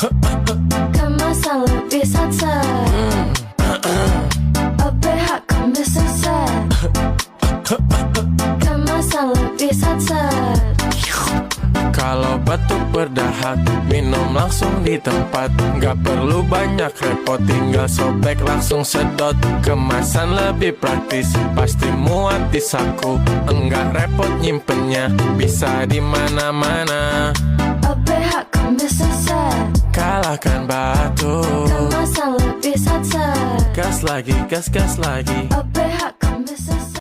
Kemasan lebih sat-sat, OBH kan bisa set. Kemasan lebih sat-sat. Kalau batuk berdahak, minum langsung di tempat. Gak perlu banyak repot, tinggal sobek langsung sedot. Kemasan lebih praktis, pasti muat di saku. Enggak repot nyimpennya, bisa di mana-mana. OBH kan bisa set. Kalahkan batuk. Kemasan lebih sat-sat, Gas lagi, gas lagi. OBH kan bisa set.